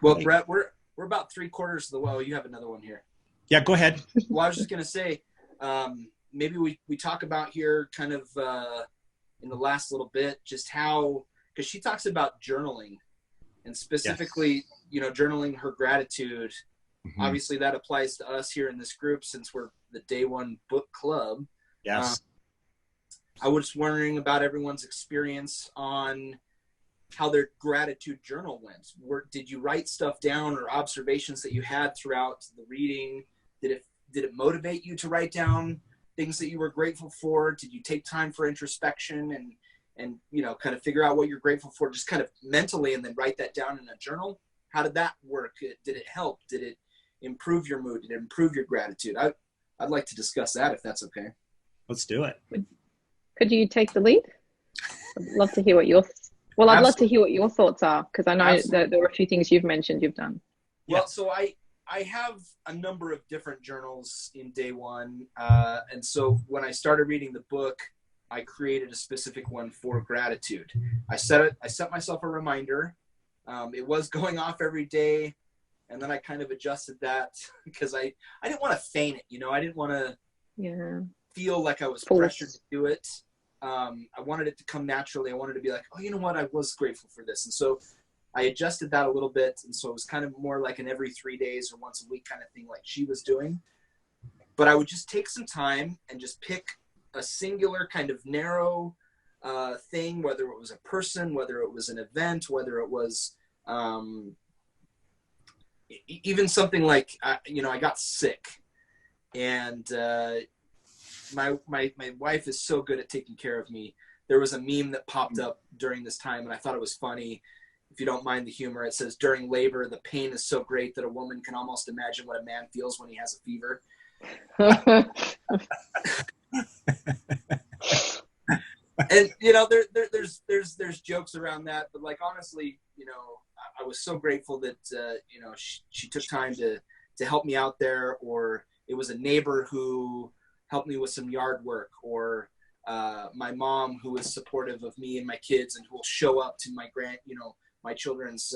[SPEAKER 8] Well, Brett, we're about 3/4 of the way. Oh, you have another one here.
[SPEAKER 2] Yeah, go ahead.
[SPEAKER 8] Well, I was just going to say, maybe we talk about here kind of in the last little bit, just how because she talks about journaling, and specifically, you know, journaling her gratitude.
[SPEAKER 2] Mm-hmm.
[SPEAKER 8] Obviously, that applies to us here in this group since we're the Day One Book Club.
[SPEAKER 2] Yes.
[SPEAKER 8] I was wondering about everyone's experience on how their gratitude journal went. Did you write stuff down or observations that you had throughout the reading? Did it motivate you to write down things that you were grateful for? Did you take time for introspection and you know, kind of figure out what you're grateful for, just kind of mentally, and then write that down in a journal? How did that work? Did it help? Did it improve your mood? Did it improve your gratitude? I'd like to discuss that, if that's okay.
[SPEAKER 2] Let's do it.
[SPEAKER 6] Could you take the lead? I'd love to hear what I'd love to hear what your thoughts are, because I know that there were a few things you've mentioned you've done.
[SPEAKER 8] Well, so I have a number of different journals in Day One. And so when I started reading the book, I created a specific one for gratitude. I set myself a reminder. It was going off every day. And then I kind of adjusted that because I didn't want to feign it. You know, I didn't want to feel like I was pressured to do it. I wanted it to come naturally. I wanted to be like, oh, you know what? I was grateful for this. And so I adjusted that a little bit. And so it was kind of more like an every 3 days or once a week kind of thing like she was doing. But I would just take some time and just pick a singular kind of narrow thing, whether it was a person, whether it was an event, whether it was even something like, you know, I got sick. And my wife is so good at taking care of me. There was a meme that popped up during this time, and I thought it was funny. If you don't mind the humor, it says, during labor, the pain is so great that a woman can almost imagine what a man feels when he has a fever. And, you know, there's jokes around that, but like, honestly, you know, I was so grateful that, you know, she took time to help me out there, or it was a neighbor who helped me with some yard work, or my mom who is supportive of me and my kids and who will show up to my children's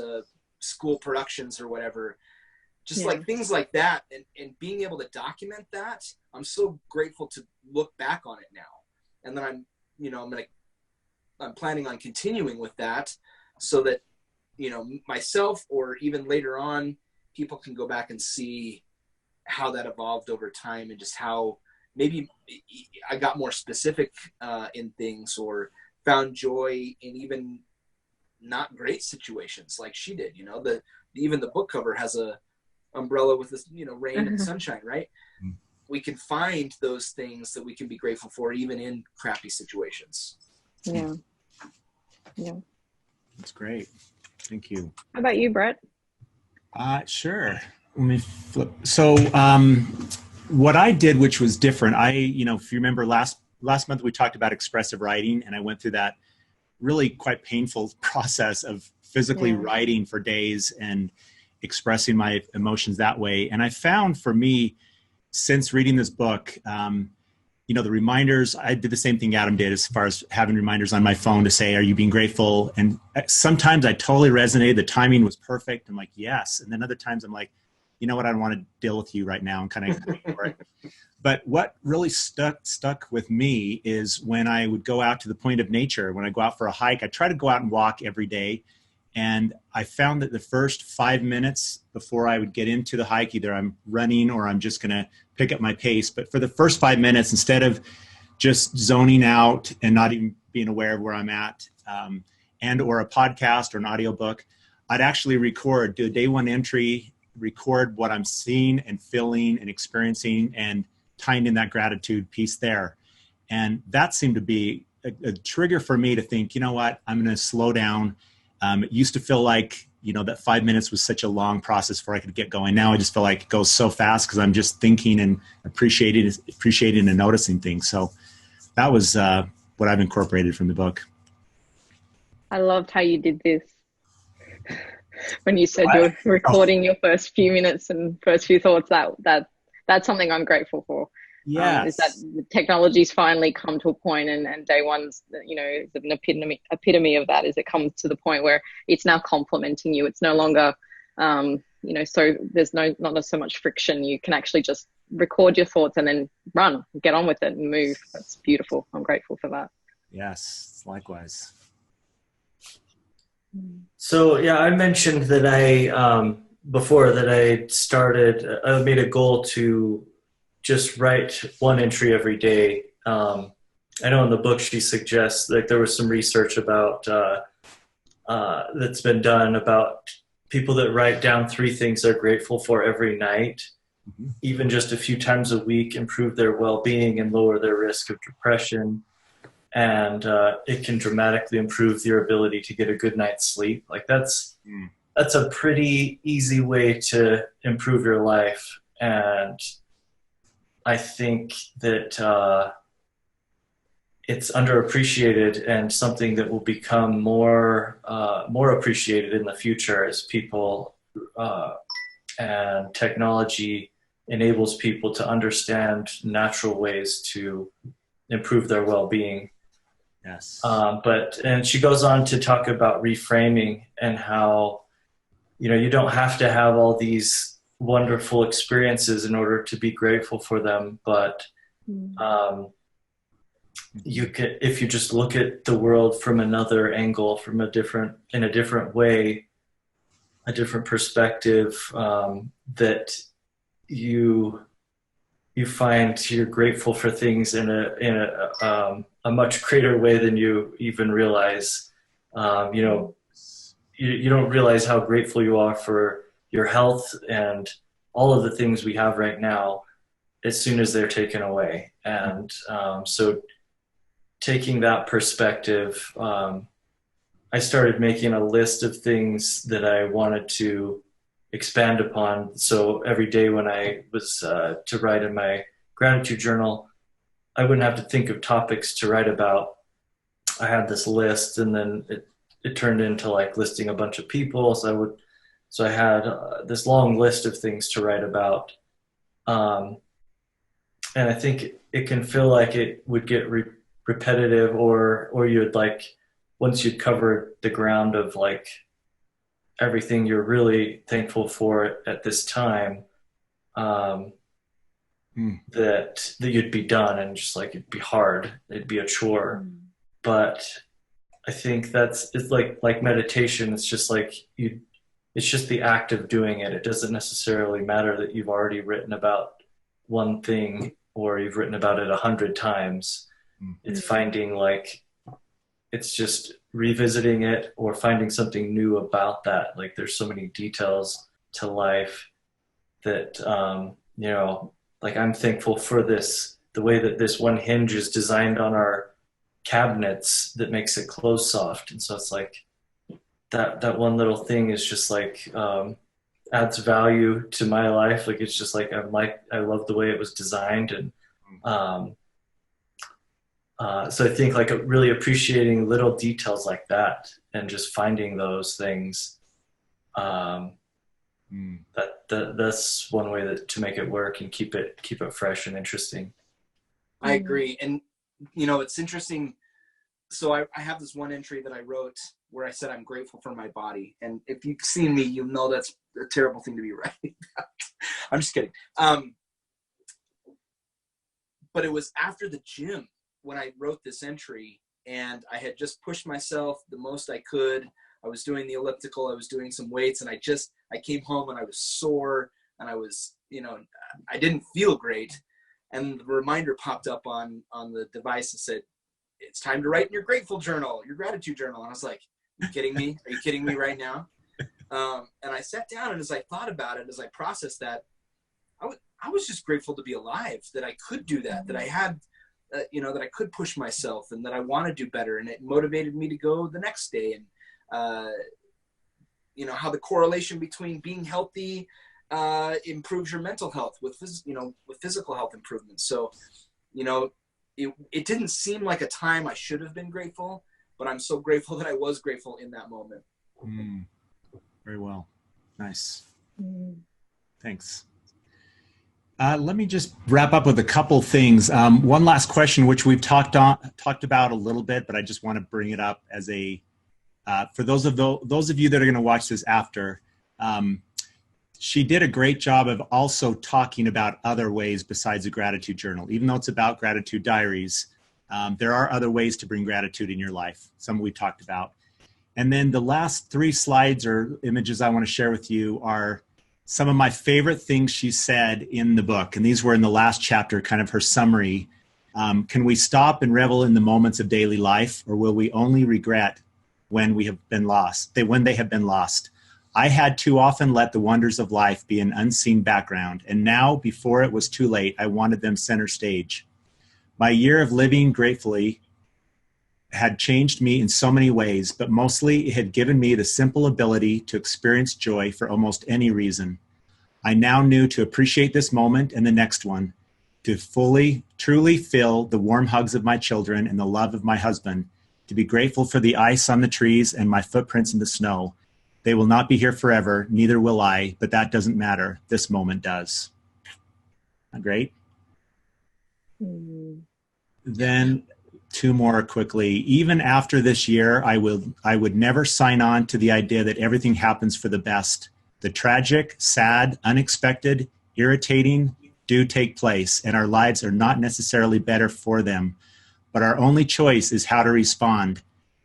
[SPEAKER 8] school productions or whatever. Just like things like that, and being able to document that, I'm so grateful to look back on it now. And then I'm planning on continuing with that so that, you know, myself or even later on, people can go back and see how that evolved over time and just how maybe I got more specific in things or found joy in even not great situations like she did. You know, even the book cover has a umbrella with this, you know, rain and sunshine, right? Mm-hmm. We can find those things that we can be grateful for even in crappy situations.
[SPEAKER 6] Yeah.
[SPEAKER 2] That's great. Thank you.
[SPEAKER 6] How about you, Brett?
[SPEAKER 2] Sure. Let me flip. So what I did, which was different, if you remember last month we talked about expressive writing, and I went through that really quite painful process of physically writing for days and expressing my emotions that way. And I found for me, since reading this book, the reminders, I did the same thing Adam did as far as having reminders on my phone to say, are you being grateful? And sometimes I totally resonated. The timing was perfect. I'm like, yes. And then other times I'm like, you know what? I don't want to deal with you right now. I'm kind of ignore it. But what really stuck with me is when I would go out to the point of nature, when I go out for a hike, I try to go out and walk every day. And I found that the first 5 minutes before I would get into the hike, either I'm running or I'm just going to pick up my pace. But for the first 5 minutes, instead of just zoning out and not even being aware of where I'm at, and or a podcast or an audiobook, I'd actually do a day one entry, record what I'm seeing and feeling and experiencing, and tying in that gratitude piece there. And that seemed to be a trigger for me to think, you know what, I'm going to slow down. It used to feel like, that 5 minutes was such a long process before I could get going. Now I just feel like it goes so fast because I'm just thinking and appreciating and noticing things. So that was what I've incorporated from the book.
[SPEAKER 6] I loved how you did this. When you said you're recording your first few minutes and first few thoughts, that's something I'm grateful for.
[SPEAKER 2] Yes.
[SPEAKER 6] Is that the technology's finally come to a point, and day one's, is an epitome of that. Is it comes to the point where it's now complementing you. It's no longer, so there's not so much friction. You can actually just record your thoughts and then run, get on with it and move. That's beautiful. I'm grateful for that.
[SPEAKER 2] Yes, likewise.
[SPEAKER 5] So yeah, I mentioned that before that I made a goal to just write one entry every day. I know in the book she suggests like there was some research about that's been done about people that write down 3 things they're grateful for every night, even just a few times a week, improve their well-being and lower their risk of depression. And it can dramatically improve your ability to get a good night's sleep. Like that's a pretty easy way to improve your life. And I think that it's underappreciated and something that will become more appreciated in the future as people and technology enables people to understand natural ways to improve their well-being.
[SPEAKER 2] Yes.
[SPEAKER 5] And she goes on to talk about reframing and how, you don't have to have all these wonderful experiences in order to be grateful for them. But you can, if you just look at the world from another angle, in a different way, a different perspective, that you find you're grateful for things in a much greater way than you even realize. You don't realize how grateful you are for your health and all of the things we have right now as soon as they're taken away. And so taking that perspective, I started making a list of things that I wanted to expand upon. So every day when I was to write in my gratitude journal, I wouldn't have to think of topics to write about. I had this list, and then it turned into like listing a bunch of people. So I had this long list of things to write about. And I think it can feel like it would get repetitive, or you'd like, once you'd covered the ground of like everything you're really thankful for at this time, that you'd be done, and just like it'd be hard, it'd be a chore. But I think it's like meditation. It's just like it's just the act of doing it. It doesn't necessarily matter that you've already written about one thing or you've written about it 100 times. It's finding it's just revisiting it or finding something new about that. Like there's so many details to life that, like I'm thankful for the way that this one hinge is designed on our cabinets that makes it close soft. And so it's like that one little thing is just like, adds value to my life. Like, it's just like, I love the way it was designed. And, so I think like really appreciating little details like that and just finding those things, that's one way to make it work and keep it fresh and interesting.
[SPEAKER 8] I agree. And it's interesting. So I have this one entry that I wrote where I said I'm grateful for my body. And if you've seen me, you know that's a terrible thing to be writing about. I'm just kidding. But it was after the gym when I wrote this entry, and I had just pushed myself the most I could. I was doing the elliptical, I was doing some weights, and I came home and I was sore, and I was, I didn't feel great. And the reminder popped up on the device and said, it's time to write in your grateful journal, your gratitude journal. And I was like, are you kidding me? Are you kidding me right now? And I sat down, and as I thought about it, as I processed that, I was just grateful to be alive, that I could do that, that I had, that I could push myself, and that I want to do better. And it motivated me to go the next day. And, how the correlation between being healthy improves your mental health with physical health improvements. So, it didn't seem like a time I should have been grateful, but I'm so grateful that I was grateful in that moment.
[SPEAKER 2] Very well. Nice. Thanks. Let me just wrap up with a couple things. One last question, which we've talked about a little bit, but I just want to bring it up as for those of you that are going to watch this after. She did a great job of also talking about other ways besides a gratitude journal. Even though it's about Gratitude Diaries, there are other ways to bring gratitude in your life. Some we talked about. And then the last 3 slides or images I want to share with you are some of my favorite things she said in the book. And these were in the last chapter, kind of her summary. Can we stop and revel in the moments of daily life, or will we only regret when we have been lost? When they have been lost. I had too often let the wonders of life be an unseen background, and now, before it was too late, I wanted them center stage. My year of living gratefully had changed me in so many ways, but mostly it had given me the simple ability to experience joy for almost any reason. I now knew to appreciate this moment and the next one, to fully, truly feel the warm hugs of my children and the love of my husband, to be grateful for the ice on the trees and my footprints in the snow. They will not be here forever, neither will I, but that doesn't matter. This moment does. Great. Then 2 more quickly. Even after this year, I would never sign on to the idea that everything happens for the best. The tragic, sad, unexpected, irritating do take place, and our lives are not necessarily better for them. But our only choice is how to respond.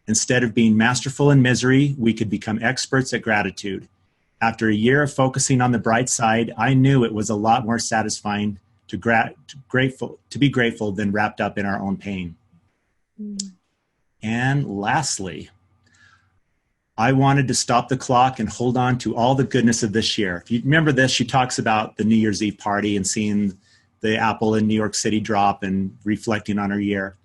[SPEAKER 2] Instead of being masterful in misery, we could become experts at gratitude. After a year of focusing on the bright side, I knew it was a lot more satisfying to be grateful than wrapped up in our own pain. And lastly, I wanted to stop the clock and hold on to all the goodness of this year. If you remember this, she talks about the New Year's Eve party and seeing the apple in New York City drop and reflecting on her year.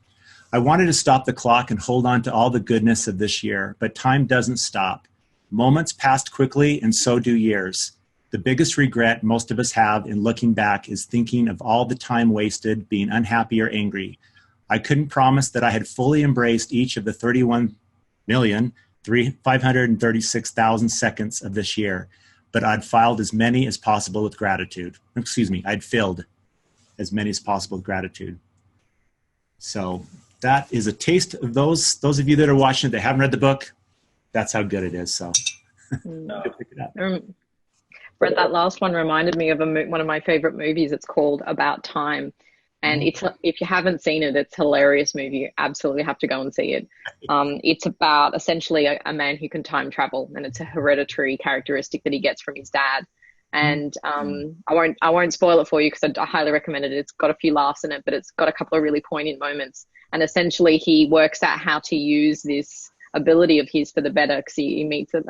[SPEAKER 2] I wanted to stop the clock and hold on to all the goodness of this year, but time doesn't stop. Moments passed quickly, and so do years. The biggest regret most of us have in looking back is thinking of all the time wasted being unhappy or angry. I couldn't promise that I had fully embraced each of the 31,536,000 seconds of this year, but I'd filed as many as possible with gratitude. I'd filled as many as possible with gratitude. So that is a taste of those of you that are watching it that haven't read the book. That's how good it is. So pick it up.
[SPEAKER 6] Brett, that last one reminded me of one of my favorite movies. It's called About Time. And if you haven't seen it, it's a hilarious movie. You absolutely have to go and see it. It's about essentially a man who can time travel, and it's a hereditary characteristic that he gets from his dad. And I won't spoil it for you because I highly recommend it. It's got a few laughs in it, but it's got a couple of really poignant moments. And essentially, he works out how to use this ability of his for the better because he meets a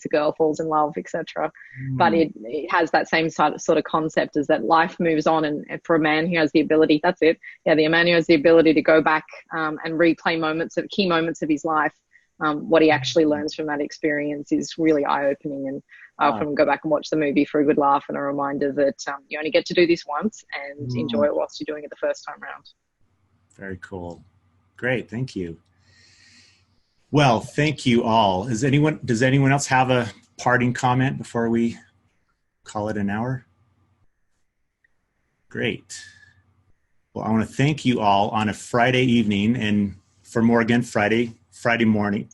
[SPEAKER 6] girl, falls in love, etc. But it has that same sort of concept, is that life moves on, and for a man who has the ability, the man who has the ability to go back and replay key moments of his life, what he actually learns from that experience is really eye-opening. And I often go back and watch the movie for a good laugh and a reminder that you only get to do this once, and enjoy it whilst you're doing it the first time around.
[SPEAKER 2] Very cool. Great. Thank you. Well, thank you all. Does anyone else have a parting comment before we call it an hour? Great. Well, I want to thank you all on a Friday evening, and for Morgan, Friday morning.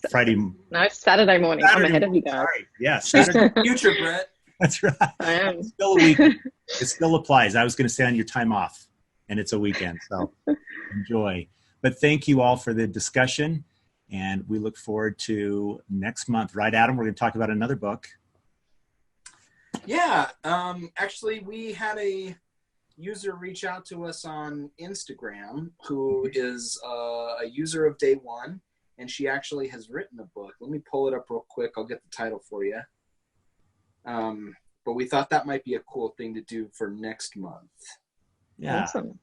[SPEAKER 6] No, Saturday morning. I'm ahead of you guys.
[SPEAKER 2] Sorry. Yeah, Saturday.
[SPEAKER 8] Future, Brett.
[SPEAKER 2] That's right.
[SPEAKER 6] I am.
[SPEAKER 2] It's still a weekend. It still applies. I was going to say on your time off, and it's a weekend, so enjoy. But thank you all for the discussion. And we look forward to next month. Right, Adam? We're going to talk about another book.
[SPEAKER 8] Yeah. Actually, we had a user reach out to us on Instagram who is a user of Day One, and she actually has written a book. Let me pull it up real quick. I'll get the title for you. But we thought that might be a cool thing to do for next month.
[SPEAKER 2] Yeah.
[SPEAKER 6] Awesome.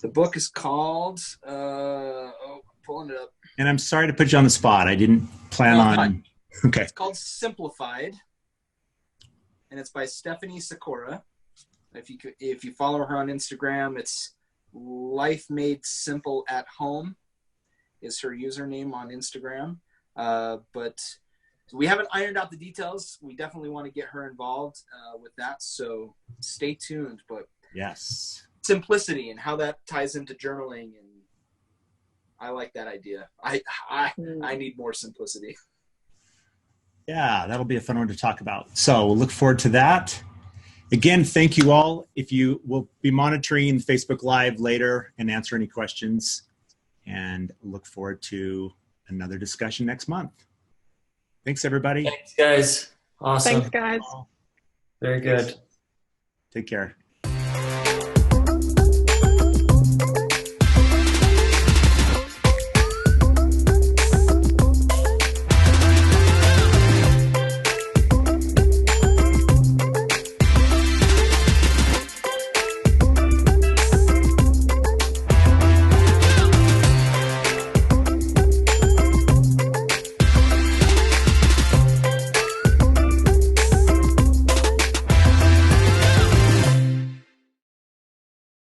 [SPEAKER 8] The book is called... pulling it up.
[SPEAKER 2] And I'm sorry to put you on the spot. I didn't plan on. Okay.
[SPEAKER 8] It's called Simplified, and it's by Stephanie Sakura. If you follow her on Instagram, it's Life Made Simple at Home is her username on Instagram. But we haven't ironed out the details. We definitely want to get her involved with that. So stay tuned. But
[SPEAKER 2] yes,
[SPEAKER 8] simplicity and how that ties into journaling, and I like that idea. I need more simplicity.
[SPEAKER 2] Yeah, that'll be a fun one to talk about. So we'll look forward to that. Again, thank you all. If you will be monitoring Facebook Live later and answer any questions, and look forward to another discussion next month. Thanks, everybody.
[SPEAKER 5] Thanks, guys. Awesome.
[SPEAKER 6] Thanks, guys.
[SPEAKER 5] Very good.
[SPEAKER 2] Take care.